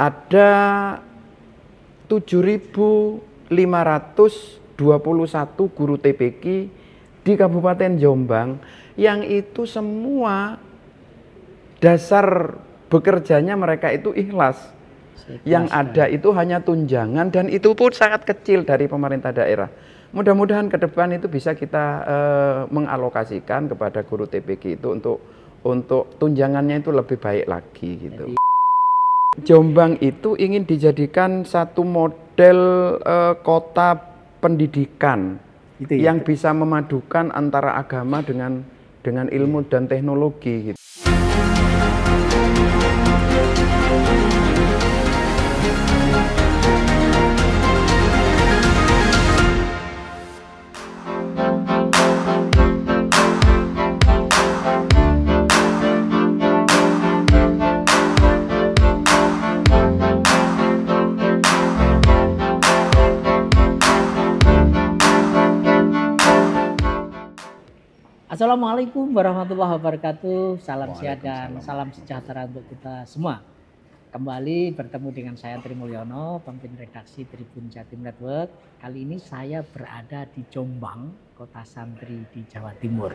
ada 7.521 guru TPQ di Kabupaten Jombang yang itu semua dasar bekerjanya mereka itu ikhlas. Yang ada itu hanya tunjangan dan itu pun sangat kecil dari pemerintah daerah. Mudah-mudahan ke depan itu bisa kita mengalokasikan kepada guru TPQ itu untuk tunjangannya itu lebih baik lagi gitu. Jombang itu ingin dijadikan satu model kota pendidikan gitu ya? Yang bisa memadukan antara agama dengan ilmu dan teknologi gitu. Assalamualaikum warahmatullahi wabarakatuh. Salam sehat dan salam sejahtera untuk kita semua. Kembali bertemu dengan saya Tri Mulyono, pemimpin redaksi Tribun Jatim Network. Kali ini saya berada di Jombang, kota santri di Jawa Timur.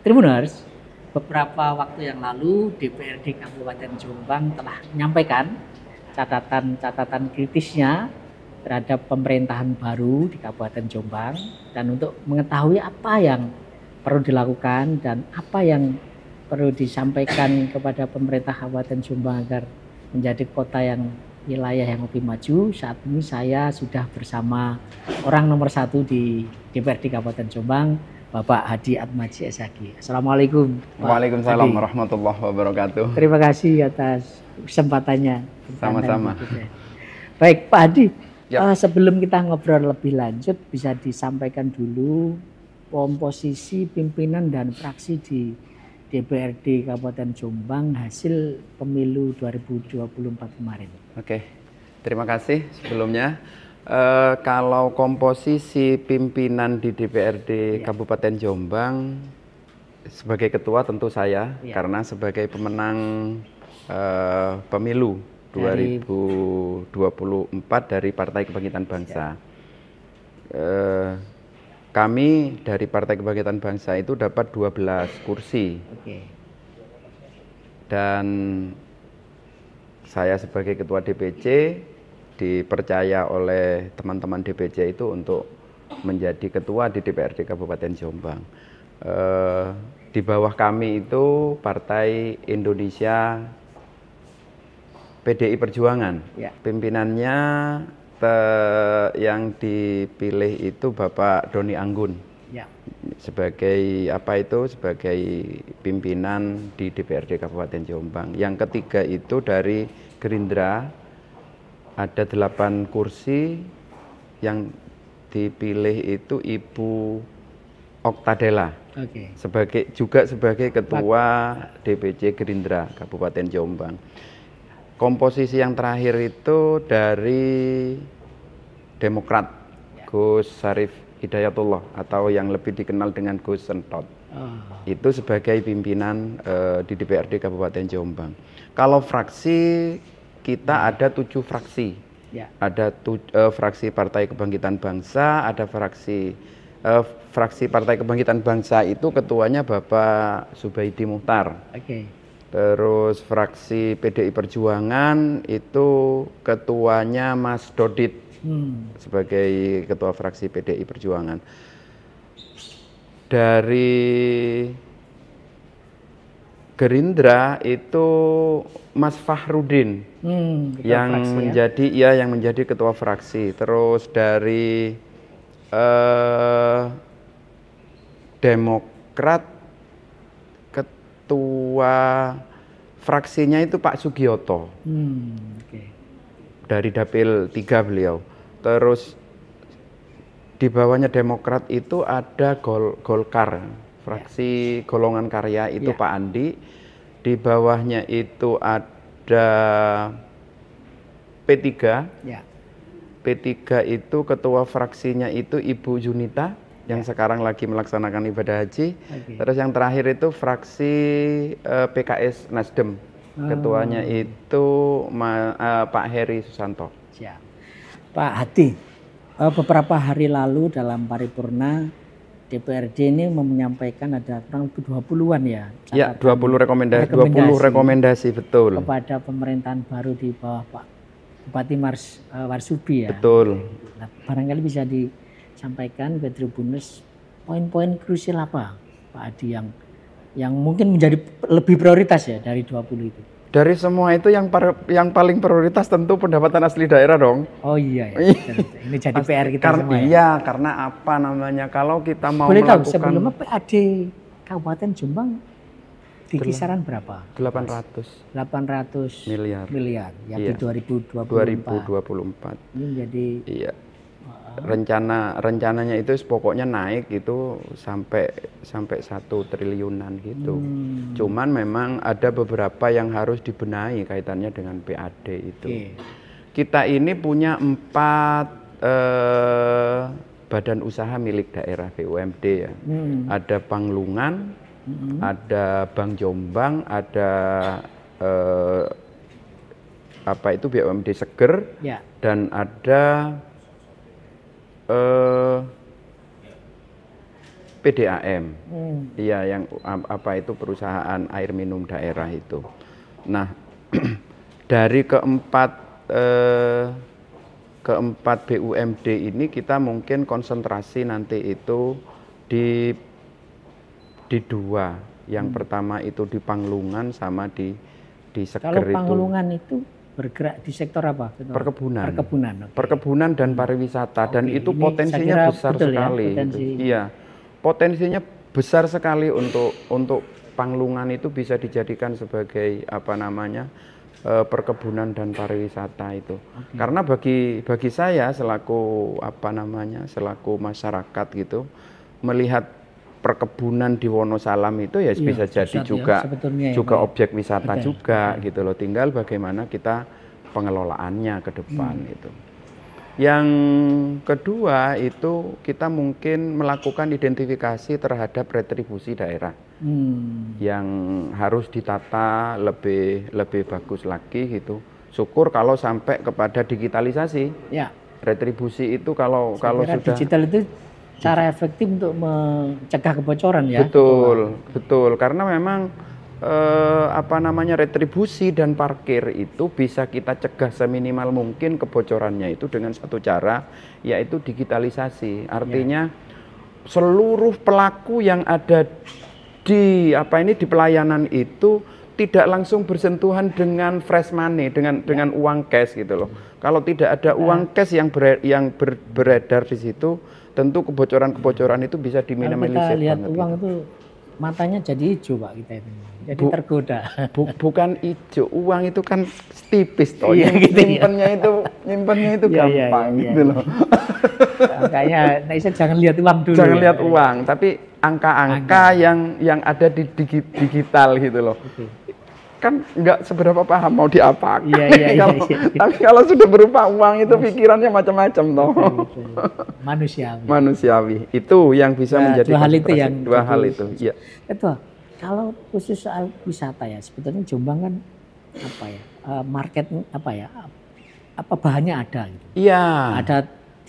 Tribuners, beberapa waktu yang lalu DPRD Kabupaten Jombang telah menyampaikan catatan kritisnya terhadap pemerintahan baru di Kabupaten Jombang, dan untuk mengetahui apa yang perlu dilakukan dan apa yang perlu disampaikan kepada pemerintah Kabupaten Jombang agar menjadi kota yang wilayah yang lebih maju. Saat ini saya sudah bersama orang nomor 1 di DPRD Kabupaten Jombang, Bapak Hadi Atmaji SHG. Assalamualaikum. Waalaikumsalam warahmatullahi wabarakatuh. Terima kasih atas kesempatannya. Sama-sama. Baik Pak Hadi, sebelum kita ngobrol lebih lanjut, bisa disampaikan dulu komposisi pimpinan dan fraksi di DPRD Kabupaten Jombang hasil pemilu 2024 kemarin. Oke, terima kasih sebelumnya. Kalau komposisi pimpinan di DPRD Kabupaten Jombang, sebagai ketua tentu saya, karena sebagai pemenang pemilu 2024 dari Partai Kebangkitan Bangsa. Kami dari Partai Kebangkitan Bangsa itu dapat 12 kursi. Dan saya sebagai ketua DPC dipercaya oleh teman-teman DPC itu untuk menjadi ketua di DPRD Kabupaten Jombang. Di bawah kami itu Partai Indonesia PDI Perjuangan. Pimpinannya yang dipilih itu Bapak Doni Anggun sebagai sebagai pimpinan di DPRD Kabupaten Jombang. Yang ketiga itu dari Gerindra ada 8 kursi, yang dipilih itu Ibu Oktadela sebagai ketua DPC Gerindra Kabupaten Jombang. Komposisi yang terakhir itu dari Demokrat, Gus Sarif Hidayatullah atau yang lebih dikenal dengan Gus Sentot. Itu sebagai pimpinan di DPRD Kabupaten Jombang. Kalau fraksi kita ada 7 fraksi. Ada fraksi Partai Kebangkitan Bangsa, ada fraksi Partai Kebangkitan Bangsa itu ketuanya Bapak Subaidi Muhtar. Terus fraksi PDI Perjuangan itu ketuanya Mas Dodit sebagai ketua fraksi PDI Perjuangan. Dari Gerindra itu Mas Fahrudin yang menjadi ketua fraksi. Terus dari Demokrat ketua fraksinya itu Pak Sugioto dari Dapil 3 beliau. Terus di bawahnya Demokrat itu ada Golkar, fraksi Golongan Karya itu Pak Andi. Di bawahnya itu ada P3. P3 itu ketua fraksinya itu Ibu Junita yang sekarang lagi melaksanakan ibadah haji. Terus yang terakhir itu fraksi PKS Nasdem Ketuanya itu Pak Heri Susanto. Siap. Pak Hadi, beberapa hari lalu dalam paripurna DPRD ini menyampaikan ada kurang lebih 20-an ya. Ya, 20 rekomendasi betul. Kepada pemerintahan baru di bawah Pak Bupati Warsubi ya. Betul. Nah, barangkali bisa disampaikan ke Tribuners poin-poin krusial apa Pak Hadi yang mungkin menjadi lebih prioritas ya dari 20 itu. Dari semua itu yang paling prioritas tentu pendapatan asli daerah dong. Oh iya ya. Ini jadi PR kita semua ya. Iya, karena apa namanya? Kalau kita mau boleh melakukan, tahu sebelumnya PAD Kabupaten Jombang di kisaran berapa? 800 miliar ya di 2024. Ini menjadi rencananya itu pokoknya naik itu sampai 1 triliunan gitu. Cuman memang ada beberapa yang harus dibenahi kaitannya dengan PAD itu. Kita ini punya 4 badan usaha milik daerah BUMD ya. Ada Panglungan, ada Bank Jombang, ada BUMD Seger, dan ada PDAM, iya yang itu perusahaan air minum daerah itu. Nah, dari keempat BUMD ini kita mungkin konsentrasi nanti itu di 2. Yang pertama itu di Panglungan sama di Seger. Kalau Panglungan itu bergerak di sektor apa? Perkebunan. Okay. Perkebunan dan pariwisata, dan itu potensinya besar sekali. Ya, iya, potensinya besar sekali untuk Panglungan itu bisa dijadikan sebagai perkebunan dan pariwisata itu. Karena bagi saya selaku selaku masyarakat gitu, melihat perkebunan di Wonosalam itu ya bisa jadi juga objek wisata juga gitu loh. Tinggal bagaimana kita pengelolaannya ke depan gitu. Yang kedua itu kita mungkin melakukan identifikasi terhadap retribusi daerah yang harus ditata lebih bagus lagi gitu. Syukur kalau sampai kepada digitalisasi. Ya. Retribusi itu kalau sudah digital itu cara efektif untuk mencegah kebocoran ya. Betul. Karena memang retribusi dan parkir itu bisa kita cegah seminimal mungkin kebocorannya itu dengan satu cara, yaitu digitalisasi. Artinya seluruh pelaku yang ada di pelayanan itu tidak langsung bersentuhan dengan fresh money, dengan uang cash gitu loh. Kalau tidak ada uang cash yang beredar di situ, tentu kebocoran itu bisa diminimalisir. Kalau kita lihat uang itu matanya jadi hijau Pak kita itu. Jadi tergoda. Bukan hijau, uang itu kan tipis toh. Nyimpennya itu gampang gitu loh. Makanya jangan lihat uang dulu. Jangan lihat uang, tapi angka-angka yang ada di digital gitu loh. Kan nggak seberapa paham mau diapakan. Tapi kalau sudah berupa uang itu pikirannya macam-macam toh. Manusiawi. Itu yang bisa menjadi dua hal itu. Iya. Ketua, kalau khusus soal wisata ya, sebetulnya Jombang kan market bahannya ada gitu. Iya.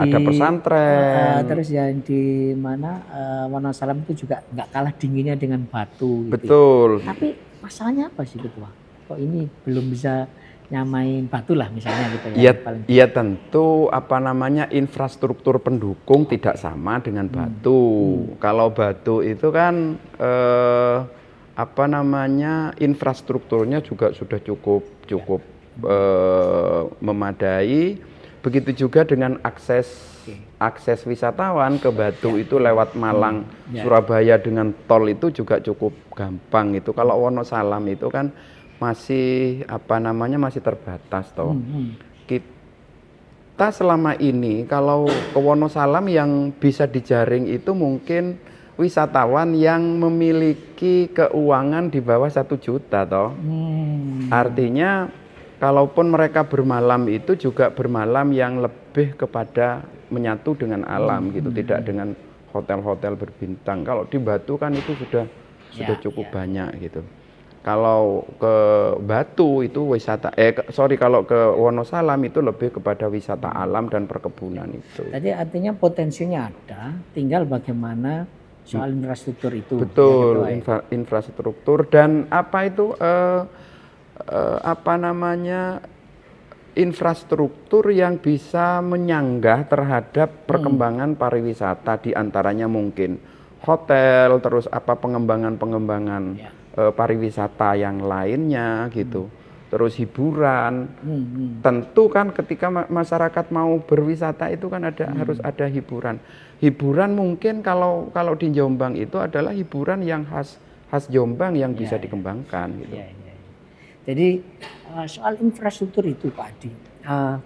Ada pesantren. Terus yang di mana Wonosalam itu juga nggak kalah dinginnya dengan Batu. Gitu. Betul. Tapi masalahnya apa sih Ketua? Kok ini belum bisa nyamain Batu lah misalnya gitu ya? Iya tentu infrastruktur pendukung tidak sama dengan Batu. Kalau Batu itu kan infrastrukturnya juga sudah cukup memadai. Begitu juga dengan akses wisatawan ke Batu itu lewat Malang, Surabaya dengan tol itu juga cukup gampang itu. Kalau Wonosalam itu kan masih masih terbatas toh. Kita selama ini kalau ke Wonosalam yang bisa dijaring itu mungkin wisatawan yang memiliki keuangan di bawah 1 juta toh. Artinya kalaupun mereka bermalam itu juga bermalam yang lebih kepada menyatu dengan alam gitu, tidak dengan hotel-hotel berbintang. Kalau di Batu kan itu sudah cukup banyak gitu. Kalau ke Batu itu wisata, kalau ke Wonosalam itu lebih kepada wisata alam dan perkebunan itu. Tadi artinya potensinya ada, tinggal bagaimana soal infrastruktur itu. Betul, Ya, infrastruktur dan apa itu infrastruktur yang bisa menyanggah terhadap perkembangan pariwisata, diantaranya mungkin hotel, terus pengembangan pariwisata yang lainnya gitu. Terus hiburan. Tentu kan ketika masyarakat mau berwisata itu kan harus ada hiburan. Hiburan mungkin kalau di Jombang itu adalah hiburan yang khas Jombang yang bisa dikembangkan gitu. Jadi soal infrastruktur itu Pak Adi,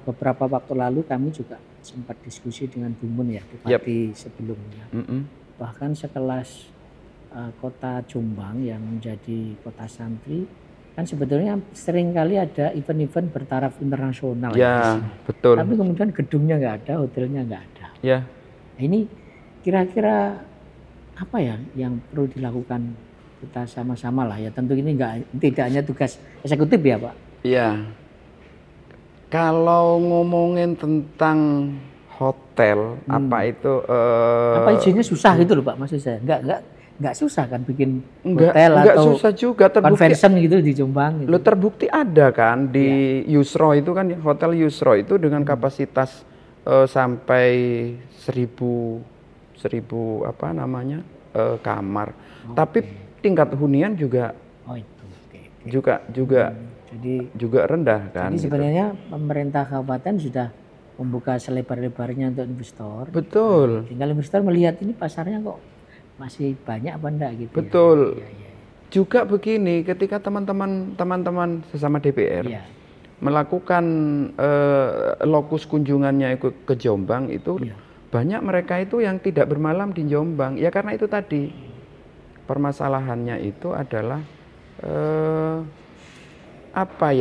beberapa waktu lalu kami juga sempat diskusi dengan Bu Mun ya, Bupati sebelumnya. Bahkan sekelas kota Jombang yang menjadi kota santri, kan sebetulnya seringkali ada event-event bertaraf internasional. Ya, betul. Tapi kemudian gedungnya nggak ada, hotelnya nggak ada. Ya. Nah, ini kira-kira apa ya yang perlu dilakukan kita sama-sama lah ya. Tentu ini tidak hanya tugas eksekutif ya Pak. Iya. Kalau ngomongin tentang hotel, apa izinnya susah gitu loh Pak, maksud saya. Enggak susah kan bikin hotel atau susah juga, convention gitu di Jombang gitu. Lo terbukti ada kan di Yusro itu kan, Hotel Yusro itu dengan kapasitas sampai 1000 kamar. Tapi tingkat hunian juga juga rendah kan. Jadi sebenarnya pemerintah kabupaten sudah membuka selebar-lebarnya untuk investor. Betul. Tinggal investor melihat ini pasarnya kok masih banyak apa enggak gitu. Betul. Juga begini, ketika teman-teman sesama DPR melakukan lokus kunjungannya ke Jombang itu banyak mereka itu yang tidak bermalam di Jombang. Ya karena itu tadi permasalahannya itu adalah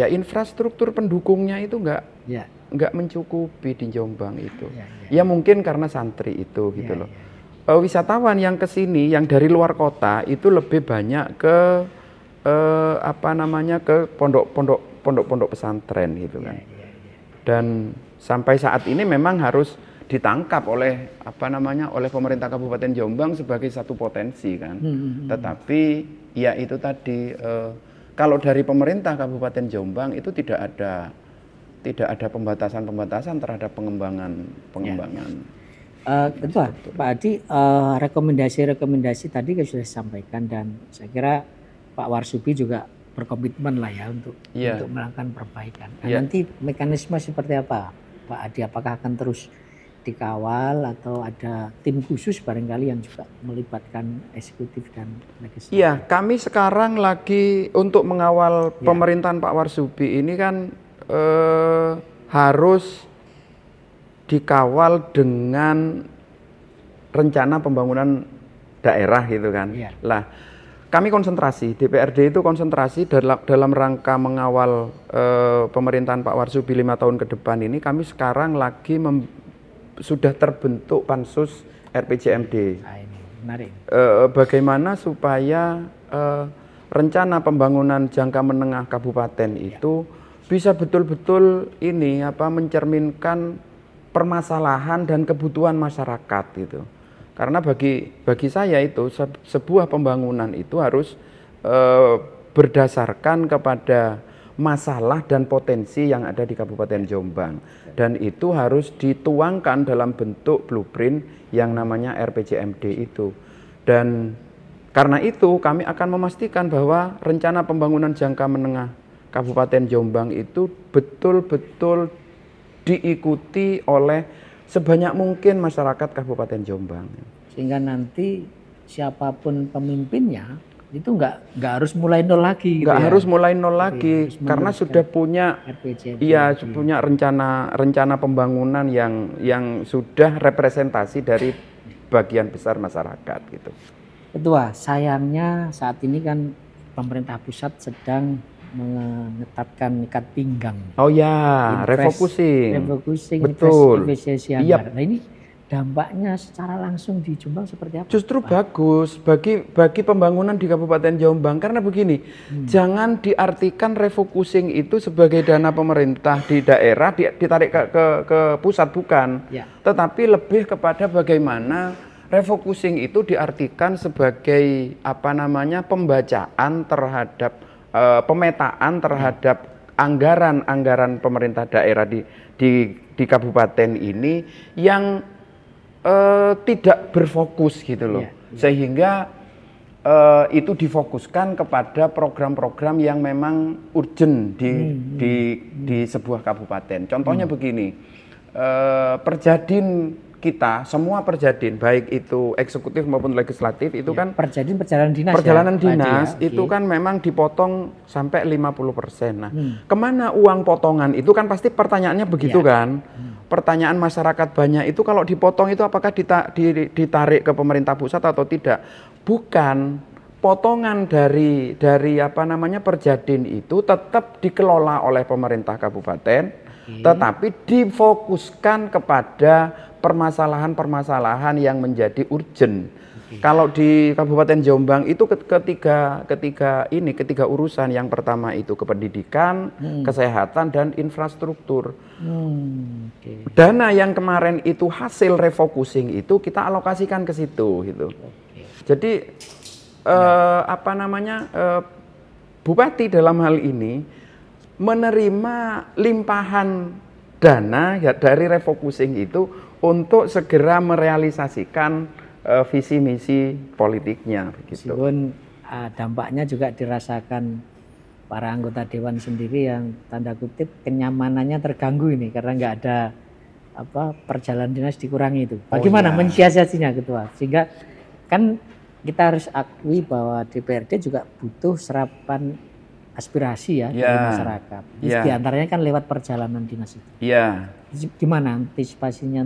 infrastruktur pendukungnya itu nggak mencukupi di Jombang itu. Ya mungkin karena santri itu gitu loh. Wisatawan yang ke sini yang dari luar kota itu lebih banyak ke ke pondok pesantren gitu kan. Dan sampai saat ini memang harus ditangkap oleh oleh pemerintah Kabupaten Jombang sebagai satu potensi kan. Tetapi ya itu tadi kalau dari pemerintah Kabupaten Jombang itu tidak ada pembatasan terhadap pengembangan. Ketua, Pak Adi, rekomendasi tadi sudah disampaikan dan saya kira Pak Warsudi juga berkomitmen lah ya untuk melakukan perbaikan. Nanti mekanisme seperti apa, Pak Adi? Apakah akan terus dikawal atau ada tim khusus barangkali yang juga melibatkan eksekutif dan legislatif? Iya, kami sekarang lagi untuk mengawal pemerintahan Pak Warsudi ini kan harus dikawal dengan rencana pembangunan daerah gitu kan. Lah, kami konsentrasi, DPRD itu konsentrasi dalam rangka mengawal pemerintahan Pak Warsudi 5 tahun ke depan ini. Kami sekarang lagi sudah terbentuk pansus RPJMD. Menarik. Bagaimana supaya rencana pembangunan jangka menengah kabupaten itu bisa betul-betul mencerminkan permasalahan dan kebutuhan masyarakat gitu. Karena bagi saya itu sebuah pembangunan itu harus berdasarkan kepada masalah dan potensi yang ada di Kabupaten Jombang, dan itu harus dituangkan dalam bentuk blueprint yang namanya RPJMD itu. Dan karena itu kami akan memastikan bahwa rencana pembangunan jangka menengah Kabupaten Jombang itu betul-betul diikuti oleh sebanyak mungkin masyarakat Kabupaten Jombang. Sehingga nanti siapapun pemimpinnya itu nggak harus mulai nol lagi. Nggak harus mulai nol lagi karena sudah punya punya rencana pembangunan yang sudah representasi dari bagian besar masyarakat gitu. Ketua, sayangnya saat ini kan pemerintah pusat sedang menetapkan ikat pinggang. Oh ya, refocusing. Betul. Investasi anggaran. Nah ini dampaknya secara langsung di Jombang seperti apa? Justru bagus bagi pembangunan di Kabupaten Jombang, karena begini, jangan diartikan refocusing itu sebagai dana pemerintah di daerah ditarik ke pusat, bukan. Ya. Tetapi lebih kepada bagaimana refocusing itu diartikan sebagai pembacaan terhadap pemetaan terhadap anggaran pemerintah daerah di kabupaten ini yang tidak berfokus gitu loh, sehingga itu difokuskan kepada program-program yang memang urgent di sebuah kabupaten. Contohnya begini, Perjadin kita, semua Perjadin, baik itu eksekutif maupun legislatif itu kan Perjadin perjalanan dinas. Perjalanan dinas itu kan memang dipotong sampai 50%. Nah, kemana uang potongan itu kan pasti pertanyaannya begitu kan? Pertanyaan masyarakat banyak itu, kalau dipotong itu apakah ditarik ke pemerintah pusat atau tidak? Bukan. Potongan dari Perjadin itu tetap dikelola oleh pemerintah kabupaten, tetapi difokuskan kepada permasalahan-permasalahan yang menjadi urgent. Kalau di Kabupaten Jombang itu ketiga urusan. Yang pertama itu kependidikan, kesehatan, dan infrastruktur. Dana yang kemarin itu hasil refocusing itu kita alokasikan ke situ gitu. Jadi Bupati dalam hal ini menerima limpahan dana dari refocusing itu untuk segera merealisasikan visi misi politiknya begitu. Meskipun dampaknya juga dirasakan para anggota dewan sendiri yang tanda kutip kenyamanannya terganggu ini karena nggak ada perjalanan dinas dikurangi itu. Bagaimana mensiasatinya Ketua? Sehingga kan kita harus akui bahwa DPRD juga butuh serapan aspirasi dari masyarakat. Di antaranya kan lewat perjalanan dinas itu. Gimana antisipasinya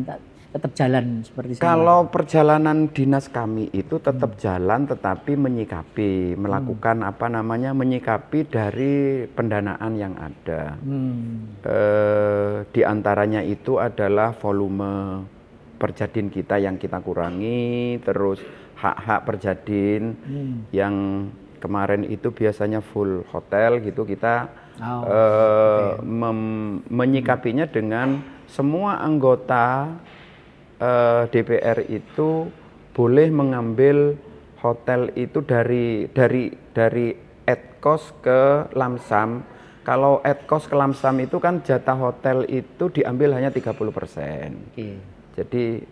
tetap jalan seperti kalau perjalanan dinas kami itu tetap jalan, tetapi melakukan menyikapi dari pendanaan yang ada. Di antaranya itu adalah volume Perjadin kita yang kita kurangi, terus hak-hak Perjadin yang kemarin itu biasanya full hotel gitu, kita menyikapinya dengan semua anggota DPR itu boleh mengambil hotel itu dari ad-cost ke lamsam. Kalau ad-cost ke lamsam itu kan jatah hotel itu diambil hanya 30%. Jadi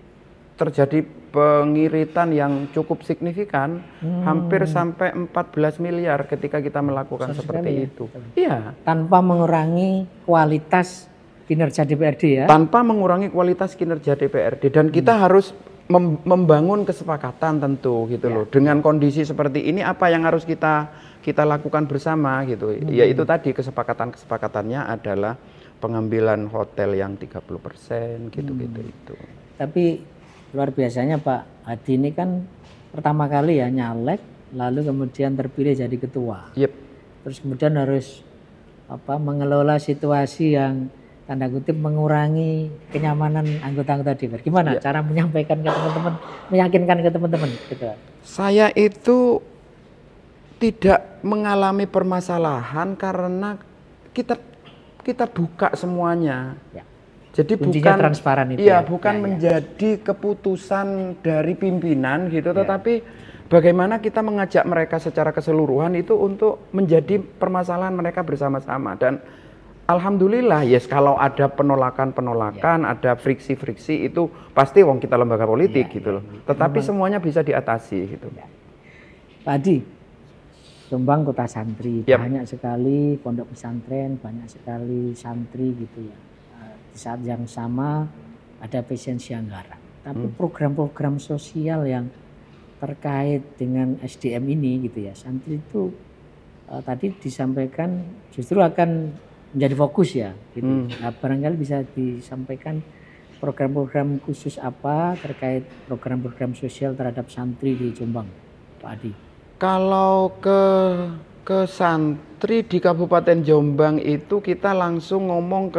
terjadi pengiritan yang cukup signifikan, hampir sampai 14 miliar ketika kita melakukan seperti itu. Iya. Tanpa mengurangi kualitas kinerja DPRD ya? Tanpa mengurangi kualitas kinerja DPRD, dan kita harus membangun kesepakatan tentu gitu loh. Dengan kondisi seperti ini apa yang harus kita lakukan bersama gitu. Yaitu tadi kesepakatannya adalah pengambilan hotel yang 30% gitu-gitu itu. Tapi luar biasanya Pak Hadi ini kan pertama kali ya nyalek, lalu kemudian terpilih jadi ketua. Terus kemudian harus mengelola situasi yang tanda kutip mengurangi kenyamanan anggota-anggota DPR. Gimana cara menyampaikan ke teman-teman, meyakinkan ke teman-teman gitu? Saya itu tidak mengalami permasalahan karena kita buka semuanya. Jadi kuncinya transparan itu. Bukan menjadi keputusan dari pimpinan gitu, tetapi bagaimana kita mengajak mereka secara keseluruhan itu untuk menjadi permasalahan mereka bersama-sama. Dan alhamdulillah, kalau ada penolakan, ada friksi-friksi itu pasti kita lembaga politik gitu loh. Tetapi semuanya bisa diatasi gitu. Pak Hadi, Jombang kota santri, banyak sekali pondok pesantren, banyak sekali santri gitu ya. Di saat yang sama ada presensi anggaran. Tapi program-program sosial yang terkait dengan SDM ini gitu ya, santri itu tadi disampaikan justru akan menjadi fokus ya gitu. Nah, barangkali bisa disampaikan program-program khusus apa terkait program-program sosial terhadap santri di Jombang, Pak Hadi? Kalau ke santri di Kabupaten Jombang itu kita langsung ngomong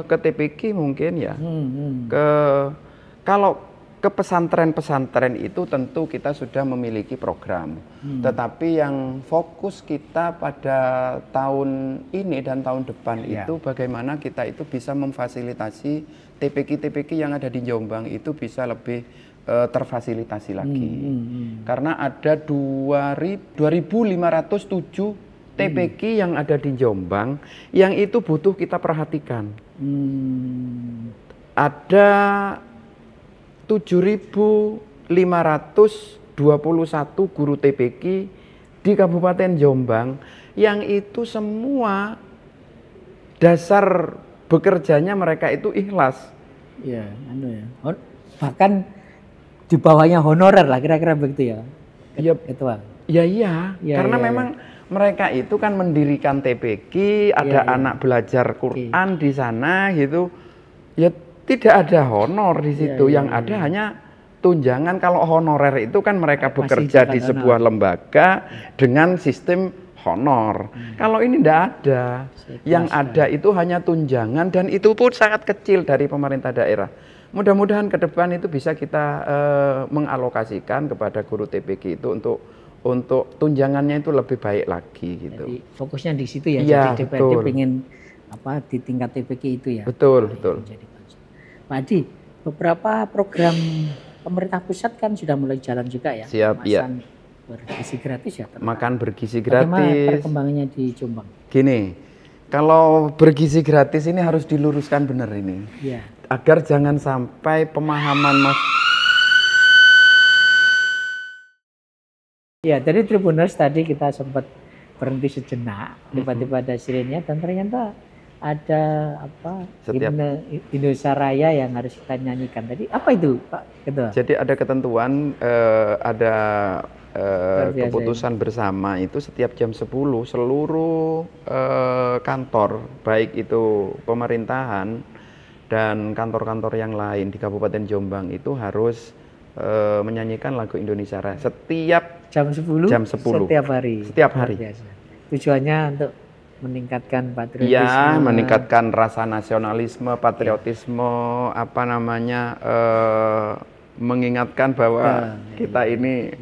ke TPQ mungkin ya. Kalau ke ke pesantren-pesantren itu tentu kita sudah memiliki program. Tetapi yang fokus kita pada tahun ini dan tahun depan itu bagaimana kita itu bisa memfasilitasi TPQ-TPQ yang ada di Jombang itu bisa lebih terfasilitasi lagi. Karena ada 2.507 TPQ yang ada di Jombang yang itu butuh kita perhatikan. Ada 7.521 guru TPQ di Kabupaten Jombang yang itu semua dasar bekerjanya mereka itu ikhlas. Ya, bahkan di bawahnya honorer lah kira-kira begitu ya. Iya, Ketua. Iya, karena memang mereka itu kan mendirikan TPQ, ada anak belajar Quran di sana gitu. Ya tidak ada honor di situ, yang ada hanya tunjangan. Kalau honorer itu kan mereka bekerja di sebuah lembaga dengan sistem honor. Kalau ini tidak ada, yang ada itu hanya tunjangan dan itu pun sangat kecil dari pemerintah daerah. Mudah-mudahan ke depan itu bisa kita mengalokasikan kepada guru TPQ itu untuk tunjangannya itu lebih baik lagi gitu. Jadi fokusnya di situ ya. Jadi DPRD pengen di tingkat TPQ itu ya. Betul. Pak Adi, beberapa program pemerintah pusat kan sudah mulai jalan juga ya. Siap, bergizi gratis ya. Makan bergizi gratis. Bagaimana perkembangannya di Jombang? Gini, kalau bergizi gratis ini harus diluruskan benar ini. Iya. Agar jangan sampai pemahaman Ya, dari Tribuners tadi kita sempat berhenti sejenak, tiba-tiba ada sirennya dan ternyata ada Indonesia Raya yang harus kita nyanyikan tadi. Apa itu, Pak Ketua? Jadi ada ketentuan, ada keputusan bersama itu setiap jam 10 seluruh kantor, baik itu pemerintahan dan kantor-kantor yang lain di Kabupaten Jombang itu harus menyanyikan lagu Indonesia Raya setiap jam 10 setiap hari. Setiap hari. Tujuannya untuk meningkatkan patriotisme. Iya, meningkatkan rasa nasionalisme, patriotisme, mengingatkan bahwa kita ini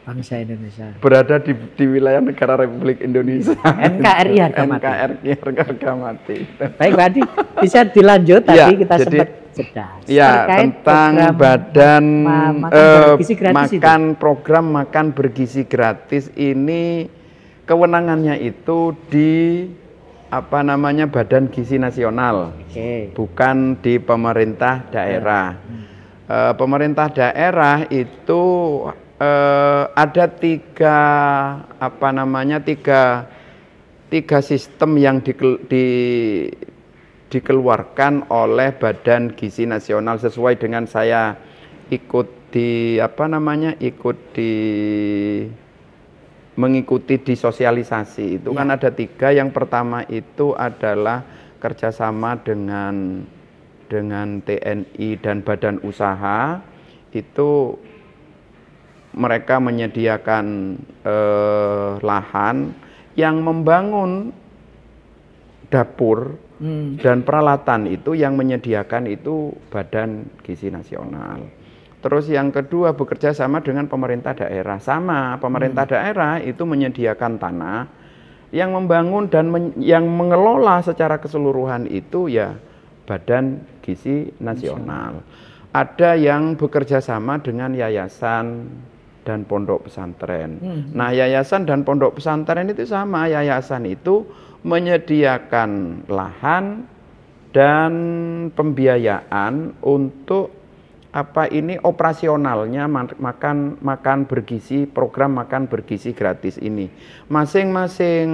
bangsa Indonesia berada di wilayah negara Republik Indonesia. NKRI harga mati. Baik, Pak Adi, bisa dilanjut tadi kita sempat jelas. Ya, tentang badan program makan bergizi gratis ini kewenangannya itu di Badan Gizi Nasional, bukan di pemerintah daerah. Pemerintah daerah itu ada tiga sistem yang dikeluarkan oleh Badan Gizi Nasional sesuai dengan saya mengikuti di sosialisasi itu kan ada tiga. Yang pertama itu adalah kerjasama dengan TNI dan badan usaha, itu mereka menyediakan lahan yang membangun dapur dan peralatan itu yang menyediakan itu Badan Gizi Nasional. Terus yang kedua bekerja sama dengan pemerintah daerah. Sama, pemerintah daerah itu menyediakan tanah, yang membangun dan yang mengelola secara keseluruhan itu ya Badan Gizi Nasional. Ada yang bekerja sama dengan yayasan dan pondok pesantren. Nah, yayasan dan pondok pesantren itu sama. Yayasan itu menyediakan lahan dan pembiayaan untuk operasionalnya makan bergizi, program makan bergizi gratis ini. Masing-masing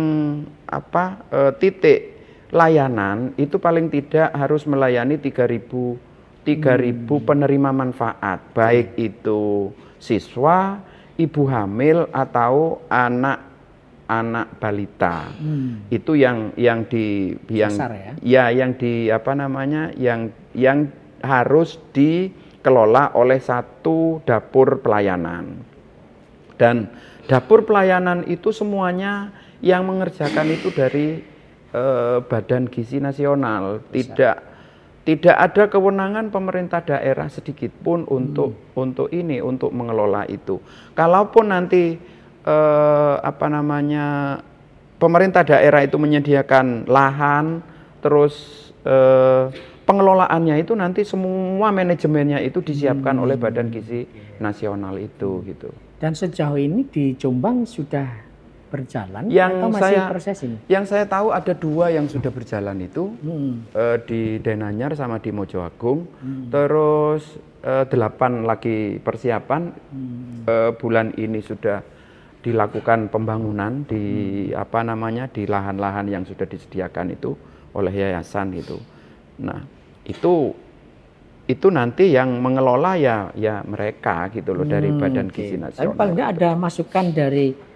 titik layanan itu paling tidak harus melayani 3.000 penerima manfaat, baik itu siswa, ibu hamil atau anak balita. Itu yang harus dikelola oleh satu dapur pelayanan. Dan dapur pelayanan itu semuanya yang mengerjakan itu dari Badan Gizi Nasional, Tidak ada kewenangan pemerintah daerah sedikit pun untuk mengelola itu. Kalaupun nanti pemerintah daerah itu menyediakan lahan, terus pengelolaannya itu nanti semua manajemennya itu disiapkan oleh Badan Gizi Nasional itu gitu. Dan sejauh ini di Jombang sudah berjalan atau masih proses ini? Yang saya tahu ada 2 yang sudah berjalan itu, di Denanyar sama di Mojoagung. Terus 8 lagi persiapan. Bulan ini sudah dilakukan pembangunan di di lahan-lahan yang sudah disediakan itu oleh yayasan gitu. Nah, itu nanti yang mengelola ya mereka gitu loh, dari Badan Gizi Nasional. Tapi paling nggak ada masukan dari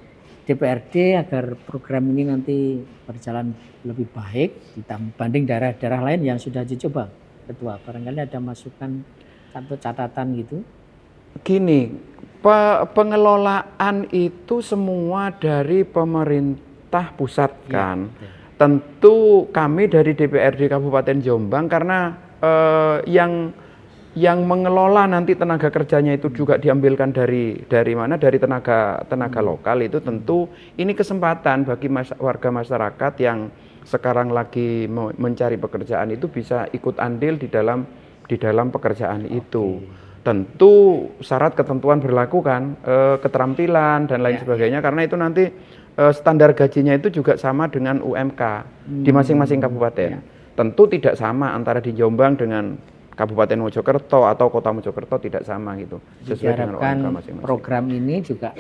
DPRD agar program ini nanti berjalan lebih baik dibanding daerah-daerah lain yang sudah dicoba, Ketua. Barangkali ada masukan atau catatan gitu? Gini, pengelolaan itu semua dari pemerintah pusat kan. Ya. Tentu kami dari DPRD Kabupaten Jombang karena yang mengelola nanti tenaga kerjanya itu juga diambilkan dari mana? Dari tenaga lokal itu. Tentu ini kesempatan bagi warga masyarakat yang sekarang lagi mencari pekerjaan itu bisa ikut andil di dalam pekerjaan itu. Tentu syarat ketentuan berlaku kan, keterampilan dan lain sebagainya, karena itu nanti standar gajinya itu juga sama dengan UMK di masing-masing kabupaten. Tentu tidak sama antara di Jombang dengan Kabupaten Mojokerto atau Kota Mojokerto, tidak sama gitu. Sesuai dengan UMK masing-masing. Program ini juga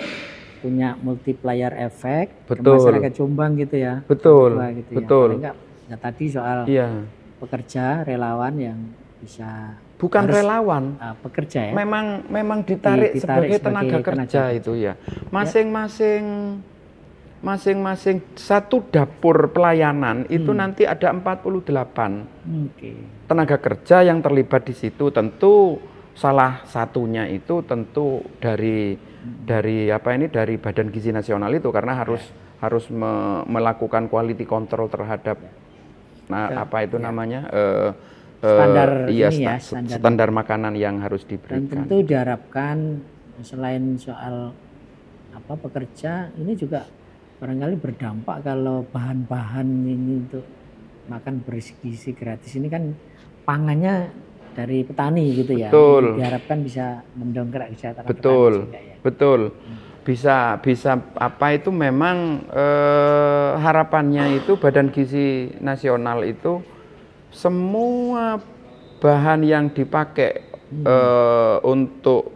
punya multiplier efek ke masyarakat Jombang gitu ya. Betul. Gitu betul. Ya. Ya, tadi soal pekerja relawan yang bisa relawan, pekerja ya. Memang ditarik sebagai tenaga kerja itu ya. Masing-masing satu dapur pelayanan itu nanti ada 48 tenaga kerja yang terlibat di situ. Tentu salah satunya itu tentu dari Badan Gizi Nasional itu, karena harus melakukan quality control terhadap standar makanan yang harus diberikan. Dan tentu diharapkan selain soal pekerja, ini juga barangkali berdampak kalau bahan-bahan ini untuk makan bergizi gratis ini kan pangannya dari petani gitu ya. Betul. Diharapkan bisa mendongkrak kesejahteraan petani. Ya. Betul. Bisa itu memang harapannya itu Badan Gizi Nasional itu semua bahan yang dipakai untuk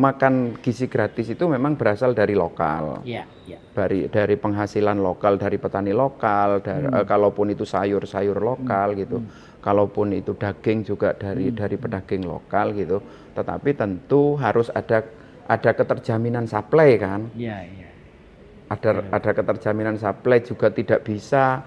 makan gizi gratis itu memang berasal dari lokal. Dari penghasilan lokal, dari petani lokal, kalaupun itu sayur-sayur lokal gitu. Kalaupun itu daging juga dari pedaging lokal gitu. Tetapi tentu harus ada keterjaminan supply kan. Ada keterjaminan supply juga. Tidak bisa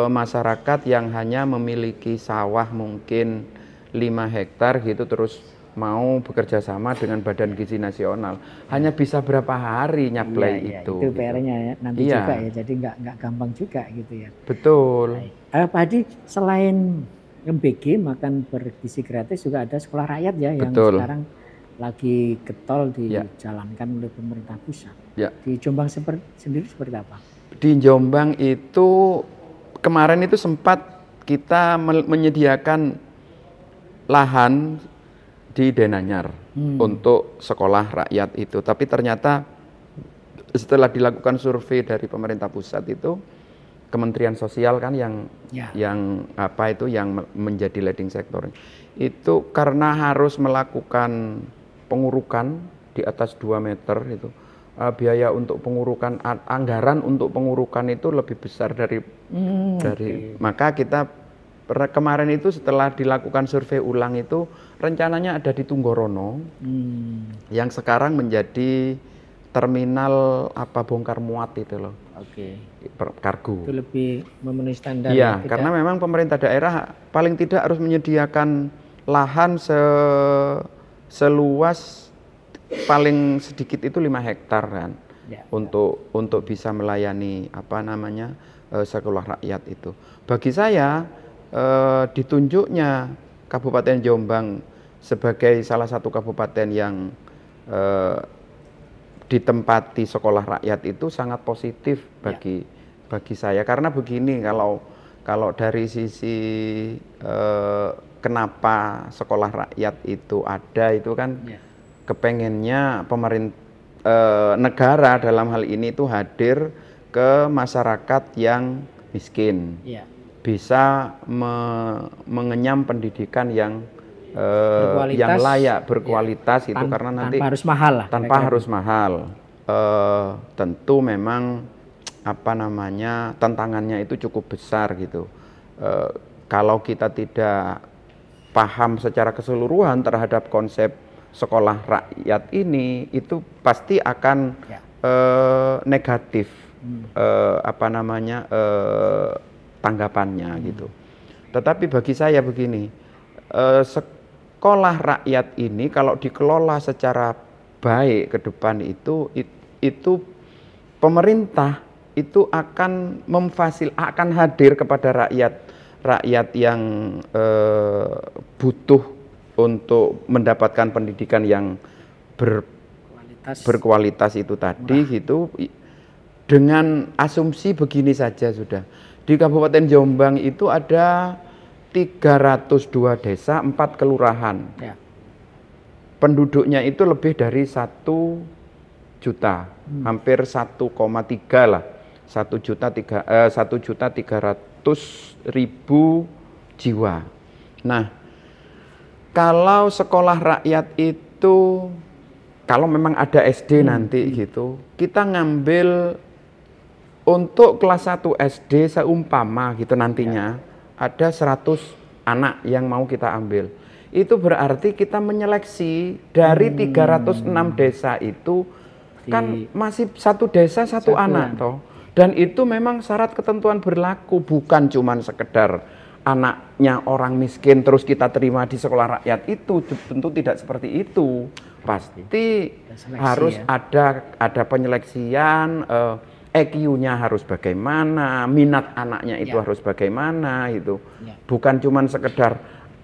masyarakat yang hanya memiliki sawah mungkin 5 hektar gitu terus mau bekerja sama dengan Badan Gizi Nasional, hanya bisa berapa hari nyaplai itu. Itu PR-nya ya, nanti juga ya, jadi nggak gampang juga gitu ya. Betul. Pak Hadi, selain MBG makan bergizi gratis juga ada sekolah rakyat ya. Yang sekarang lagi getol dijalankan oleh pemerintah pusat. Di Jombang sendiri seperti apa? Di Jombang itu kemarin itu sempat kita menyediakan lahan di Denanyar untuk sekolah rakyat itu, tapi ternyata setelah dilakukan survei dari pemerintah pusat itu, Kementerian Sosial kan yang menjadi leading sector itu, karena harus melakukan pengurukan di atas 2 meter itu, biaya untuk pengurukan, anggaran untuk pengurukan itu lebih besar dari maka kita kemarin itu setelah dilakukan survei ulang itu rencananya ada di Tunggorono yang sekarang menjadi terminal bongkar muat itu loh. Kargo. Itu lebih memenuhi standar. Iya, karena memang pemerintah daerah paling tidak harus menyediakan lahan seluas paling sedikit itu 5 hektar kan. Untuk bisa melayani sekolah rakyat itu. Bagi saya ditunjuknya Kabupaten Jombang sebagai salah satu kabupaten yang ditempati sekolah rakyat itu sangat positif bagi saya, karena begini, kalau dari sisi kenapa sekolah rakyat itu ada, itu kan kepengennya negara dalam hal ini itu hadir ke masyarakat yang miskin, bisa mengenyam pendidikan yang layak, berkualitas, itu karena nanti tanpa harus mahal lah, harus mahal. Tentu memang apa namanya, tantangannya itu cukup besar gitu. Kalau kita tidak paham secara keseluruhan terhadap konsep sekolah rakyat ini, itu pasti akan negatif apa namanya tanggapannya gitu. Tetapi bagi saya begini, sekolah rakyat ini kalau dikelola secara baik ke depan itu pemerintah itu akan akan hadir kepada rakyat yang butuh untuk mendapatkan pendidikan yang berkualitas itu tadi gitu, dengan asumsi begini saja sudah. Di Kabupaten Jombang itu ada 302 desa, 4 kelurahan. Penduduknya itu lebih dari 1 juta, hampir 1,3 lah, 1.300.000 jiwa. Nah, kalau sekolah rakyat itu, kalau memang ada SD nanti gitu, kita ngambil untuk kelas 1 SD seumpama gitu nantinya ada 100 anak yang mau kita ambil. Itu berarti kita menyeleksi dari 306 desa itu kan masih 1 desa 1 anak toh. Dan itu memang syarat ketentuan berlaku, bukan cuman sekedar anaknya orang miskin terus kita terima di sekolah rakyat, itu tentu tidak seperti itu. Pasti harus ada penyeleksian, EQ-nya harus bagaimana, minat anaknya itu harus bagaimana itu. Bukan cuman sekedar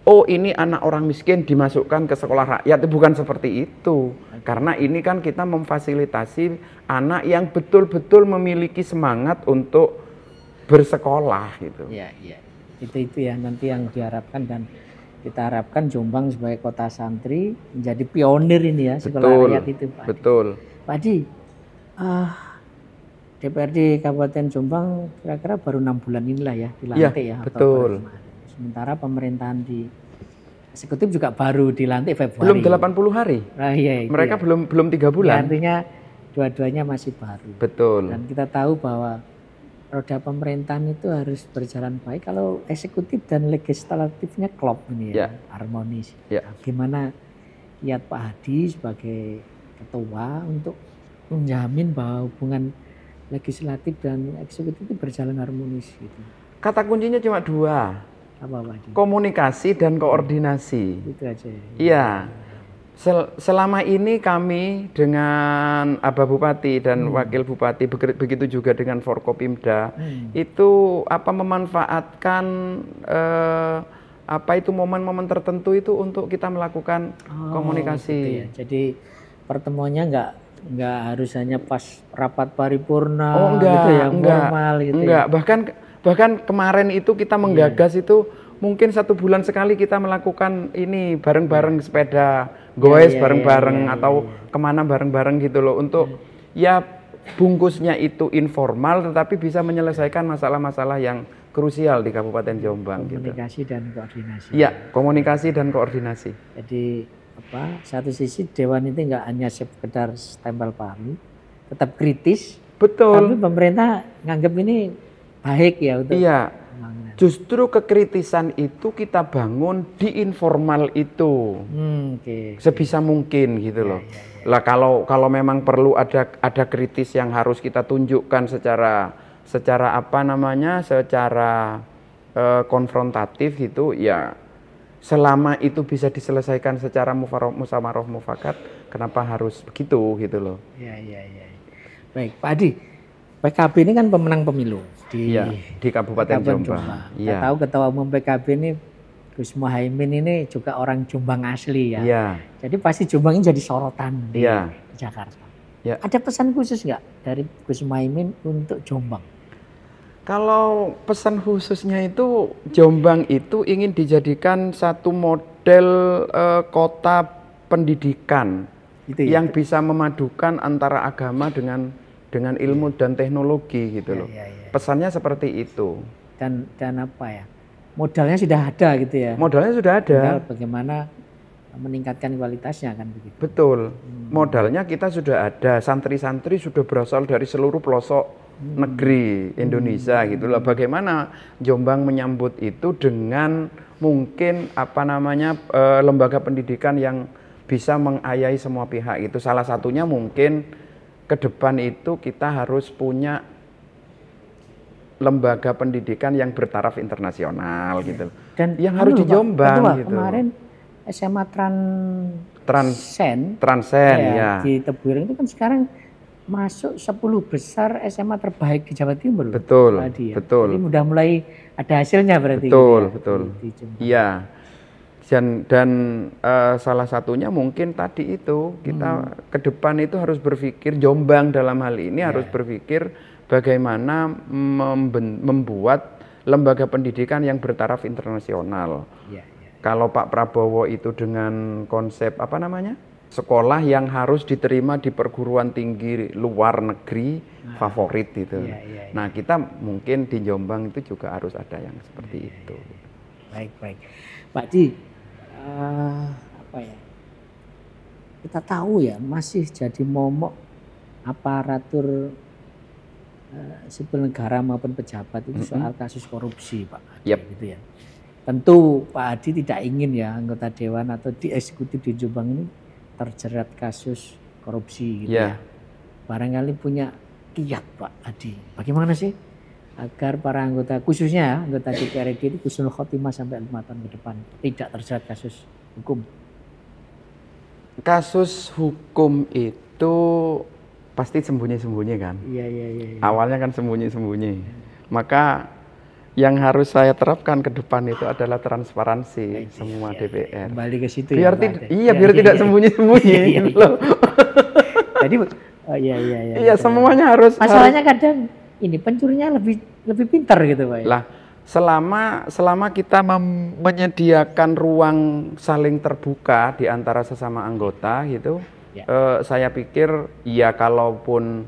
oh ini anak orang miskin dimasukkan ke sekolah rakyat, bukan seperti itu. Karena ini kan kita memfasilitasi anak yang betul-betul memiliki semangat untuk bersekolah gitu. Itu ya nanti yang diharapkan, dan kita harapkan Jombang sebagai kota santri menjadi pionir ini ya, sekolah rakyat itu, Pak. Betul. Pak Adi, DPRD Kabupaten Jombang kira-kira baru 6 bulan inilah ya dilantik ya. Betul. Sementara pemerintahan di eksekutif juga baru dilantik Februari. Belum 80 hari. Mereka belum 3 bulan. Ya, artinya dua-duanya masih baru. Betul. Dan kita tahu bahwa roda pemerintahan itu harus berjalan baik kalau eksekutif dan legislatifnya klop ini ya, harmonis. Gimana lihat Pak Hadi sebagai ketua untuk menjamin bahwa hubungan legislatif dan eksekutif itu berjalan harmonis gitu. Kata kuncinya cuma 2. Apa Pak Hadi? Komunikasi dan koordinasi. Itu aja. Iya. Selama ini kami dengan Abah Bupati dan Wakil Bupati, begitu juga dengan Forkopimda, itu memanfaatkan momen-momen tertentu itu untuk kita melakukan komunikasi. Gitu ya. Jadi pertemuannya nggak harus hanya pas rapat paripurna gitu ya, formal gitu. Enggak, bahkan kemarin itu kita menggagas itu mungkin 1 bulan sekali kita melakukan ini bareng-bareng, sepeda goes bareng-bareng atau kemana bareng-bareng gitu loh, untuk ya bungkusnya itu informal tetapi bisa menyelesaikan masalah-masalah yang krusial di Kabupaten Jombang. Komunikasi dan koordinasi. Iya, komunikasi dan koordinasi. Jadi satu sisi Dewan itu nggak hanya sekedar stempel palu, tetap kritis. Betul. Tapi pemerintah nganggap ini baik ya untuk. Iya. Justru kekritisan itu kita bangun di informal itu, sebisa mungkin gitu loh. Lah kalau memang perlu ada kritis yang harus kita tunjukkan secara secara konfrontatif gitu ya. Selama itu bisa diselesaikan secara musyawarah mufakat, kenapa harus begitu gitu loh? Iya. Baik, Pak Adi. PKB ini kan pemenang pemilu di Kabupaten Jombang. Kita tahu ketua umum PKB ini Gus Muhaimin ini juga orang Jombang asli ya. Iya. Jadi pasti Jombang ini jadi sorotan di Jakarta. Ya. Ada pesan khusus nggak dari Gus Muhaimin untuk Jombang? Kalau pesan khususnya itu Jombang itu ingin dijadikan satu model kota pendidikan yang bisa memadukan antara agama dengan ilmu dan teknologi gitu loh. Pesannya seperti itu. Dan apa ya? Modalnya sudah ada gitu ya. Modalnya sudah ada. Tinggal bagaimana meningkatkan kualitasnya kan begitu. Betul. Modalnya kita sudah ada. Santri-santri sudah berasal dari seluruh pelosok negeri Indonesia gitu loh. Bagaimana Jombang menyambut itu dengan mungkin lembaga pendidikan yang bisa mengayahi semua pihak itu. Salah satunya mungkin ke depan itu kita harus punya lembaga pendidikan yang bertaraf internasional gitu. Dan yang harus di Jombang gitu. Kemarin SMA Transen ya. Di Tebuireng itu kan sekarang masuk 10 besar SMA terbaik di Jawa Timur. Betul. Betul. Jadi udah mulai ada hasilnya berarti. Betul. Iya. Dan salah satunya mungkin tadi itu kita ke depan itu harus berpikir Jombang dalam hal ini harus berpikir bagaimana membuat lembaga pendidikan yang bertaraf internasional. Kalau Pak Prabowo itu dengan konsep sekolah yang harus diterima di perguruan tinggi luar negeri favorit itu. Nah kita mungkin di Jombang itu juga harus ada yang seperti itu. Baik. Pak Di, kita tahu ya masih jadi momok aparatur sipil negara maupun pejabat itu soal kasus korupsi Pak Adi, gitu ya. Tentu Pak Adi tidak ingin ya anggota dewan atau di eksekutif di Jombang ini terjerat kasus korupsi gitu ya. Barangkali punya kiat Pak Adi. Bagaimana sih agar para anggota khususnya anggota DPR itu husnul khotimah sampai 5 tahun ke depan tidak terjerat kasus hukum? Kasus hukum itu pasti sembunyi-sembunyi kan. Iya. Awalnya kan sembunyi-sembunyi. Maka yang harus saya terapkan ke depan itu adalah transparansi semua DPR. Kembali ke situ biar tidak sembunyi-sembunyi loh. Jadi iya semuanya harus. Masalahnya kadang ini pencurinya lebih pintar gitu Pak. Lah selama kita menyediakan ruang saling terbuka di antara sesama anggota gitu. Saya pikir ya kalaupun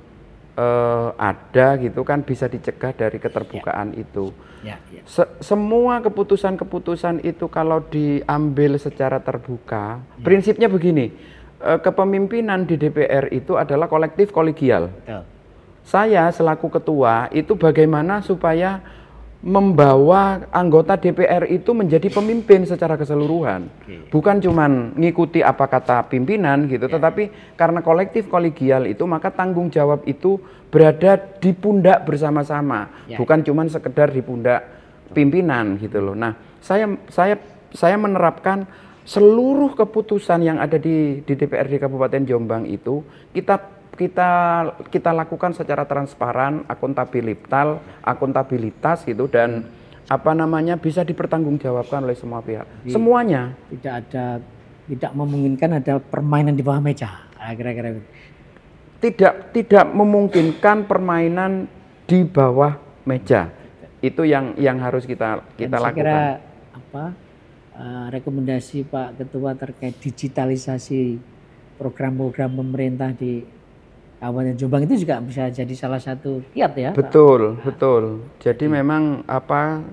ada gitu kan bisa dicegah dari keterbukaan itu. Semua keputusan-keputusan itu kalau diambil secara terbuka, prinsipnya begini, kepemimpinan di DPR itu adalah kolektif kolegial. Saya selaku ketua itu bagaimana supaya membawa anggota DPR itu menjadi pemimpin secara keseluruhan. Bukan cuman ngikuti apa kata pimpinan gitu, tetapi karena kolektif kolegial itu maka tanggung jawab itu berada di pundak bersama-sama, bukan cuman sekedar di pundak pimpinan gitu loh. Nah, saya menerapkan seluruh keputusan yang ada di DPRD Kabupaten Jombang itu kita lakukan secara transparan, akuntabilitas gitu dan bisa dipertanggungjawabkan oleh semua pihak. Semuanya. Tidak memungkinkan ada permainan di bawah meja. Kira-kira tidak memungkinkan permainan di bawah meja. Itu yang harus kita lakukan. Rekomendasi Pak Ketua terkait digitalisasi program-program pemerintah di Kabupaten Jombang itu juga bisa jadi salah satu kiat ya. Betul. Jadi memang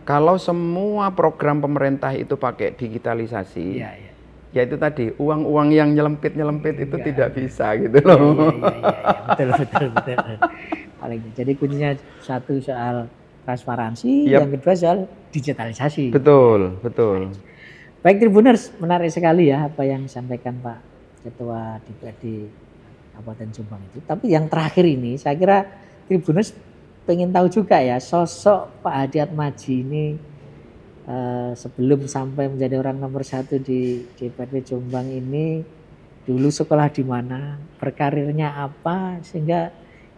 kalau semua program pemerintah itu pakai digitalisasi, ya itu tadi uang-uang yang nyelempit itu tidak bisa gitu loh. Betul. Jadi kuncinya satu soal transparansi, yang kedua soal digitalisasi. Betul. Baik Tribuners, menarik sekali ya apa yang disampaikan Pak Ketua DPRD Kabupaten Jombang itu. Tapi yang terakhir ini saya kira Tribuners pengen tahu juga ya sosok Pak Hadi Atmaji ini sebelum sampai menjadi orang nomor 1 di DPRD Jombang ini dulu sekolah di mana, berkarirnya apa sehingga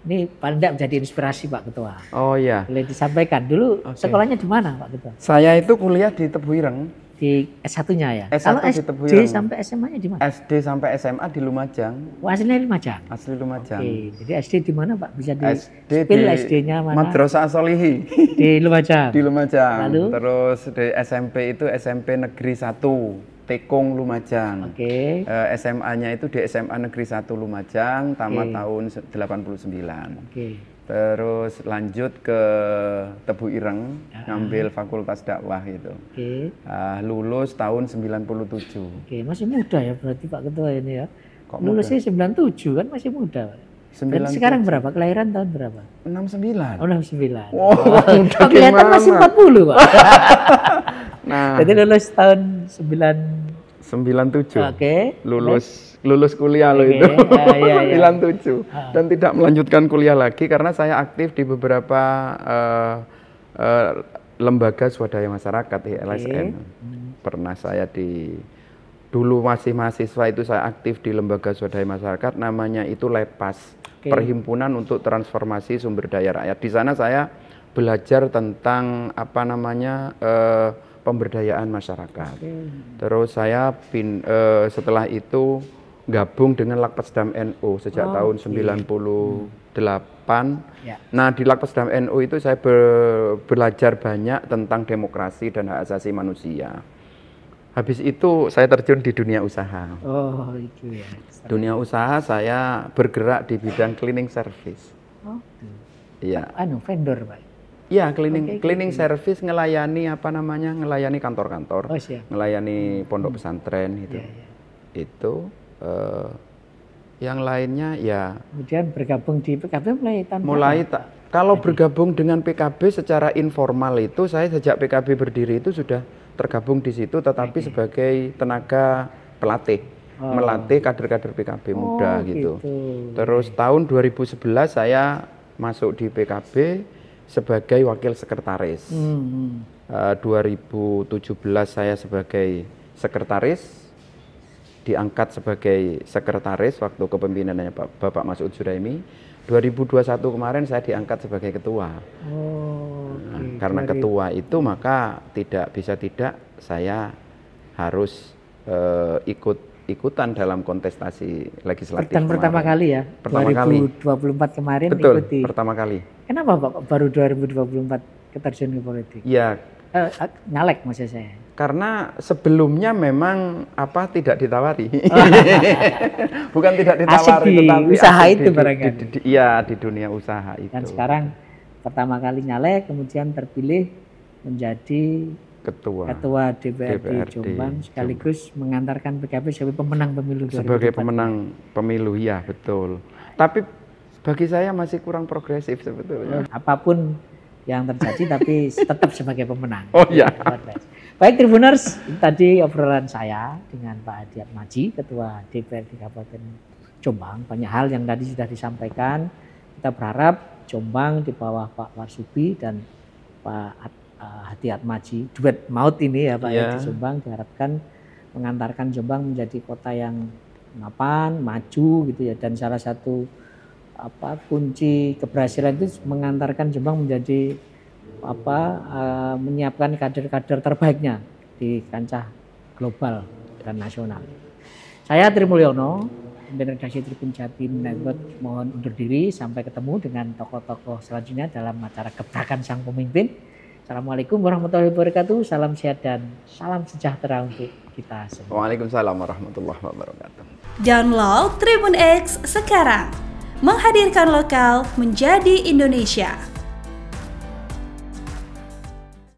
Ini paling tidak menjadi inspirasi Pak Ketua. Oh iya. Boleh disampaikan dulu sekolahnya di mana Pak Ketua? Saya itu kuliah di Tebu Ireng. Di S1-nya ya? S1 Kalau di Tebu SD Ireng. sampai SMA-nya di mana? SD sampai SMA di Lumajang. Oh, aslinya Lumajang? Asli Lumajang. Oke, jadi SD di mana Pak? Bisa di SD spill di SD-nya mana? Madrasah Solihi. Di Lumajang? Di Lumajang. Lalu? Terus di SMP itu SMP Negeri 1, Tekung Lumajang. Oke. SMA-nya itu di SMA Negeri 1 Lumajang, tamat tahun 89. Oke. Terus lanjut ke Tebu Ireng, ngambil Fakultas Dakwah gitu. Oke. Lulus tahun 97. Oke, masih muda ya berarti Pak Ketua ini ya. Kok Lulusnya 97 kan masih muda. Dan 97. sekarang berapa? Kelahiran tahun berapa? 69. Oh, 69. Wow, udah kelihatan gimana? masih 40 Pak. Nah, Jadi lulus tahun 97. Oke. Lulus kuliah loh Oke. itu. Iya. 97. Dan tidak melanjutkan kuliah lagi karena saya aktif di beberapa lembaga swadaya masyarakat di LSM. Pernah saya dulu masih mahasiswa itu saya aktif di lembaga swadaya masyarakat, namanya itu LEPAS, Perhimpunan untuk Transformasi Sumber Daya Rakyat. Di sana saya belajar tentang pemberdayaan masyarakat. Terus saya setelah itu gabung dengan Lakpesdam NU sejak tahun 98. Ya. Nah, di Lakpesdam NU itu saya belajar banyak tentang demokrasi dan hak asasi manusia. Habis itu saya terjun di dunia usaha. Oh, itu ya. Dunia usaha saya bergerak di bidang cleaning service. Oh. Iya. Vendor, Pak. Iya, cleaning service ngelayani ngelayani kantor-kantor, ngelayani pondok pesantren gitu. Itu yang lainnya ya. Kemudian bergabung di PKB Kalau bergabung dengan PKB secara informal itu saya sejak PKB berdiri itu sudah tergabung di situ, tetapi sebagai tenaga pelatih, melatih kader-kader PKB muda gitu. Terus tahun 2011 saya masuk di PKB sebagai wakil sekretaris. 2017 saya sebagai sekretaris, diangkat sebagai sekretaris waktu kepemimpinannya Bapak Masud Zuraimi. 2021 kemarin saya diangkat sebagai ketua. Karena ketua itu maka tidak saya harus ikutan dalam kontestasi legislatif. Dan pertama kali ya, pertama 2024 kemarin. Betul, ikuti. Pertama kali. Kenapa Pak baru 2024 keterjun ke politik? Ya, nyalek maksud saya. Karena sebelumnya memang tidak ditawari. Bukan tidak ditawari, tetapi usaha itu barangkali. Iya, di dunia usaha itu. Dan sekarang pertama kali nyalek, kemudian terpilih menjadi ketua DPRD Jombang, sekaligus mengantarkan PKB sebagai pemenang pemilu 2024. Sebagai pemenang pemilu, ya betul. Tapi bagi saya masih kurang progresif sebetulnya. Apapun yang terjadi, tapi tetap sebagai pemenang. Oh iya. Baik Tribuners, tadi obrolan saya dengan Pak Hadi Atmaji, Ketua DPRD Kabupaten Jombang. Banyak hal yang tadi sudah disampaikan. Kita berharap Jombang di bawah Pak Warsudi dan Pak Hadi Atmaji, duet maut ini ya Pak Hadi Jombang, diharapkan mengantarkan Jombang menjadi kota yang mapan, maju gitu ya. Dan salah satu kunci keberhasilan itu mengantarkan Jombang menjadi menyiapkan kader-kader terbaiknya di kancah global dan nasional. Saya Tri Mulyono, pemimpin redaksi Tribun Jatim Network, mohon undur diri sampai ketemu dengan tokoh-tokoh selanjutnya dalam acara Gebrakan Sang Pemimpin. Assalamualaikum warahmatullahi wabarakatuh. Salam sehat dan salam sejahtera untuk kita semua. Waalaikumsalam warahmatullahi wabarakatuh. Download Tribun X sekarang. Menghadirkan lokal menjadi Indonesia.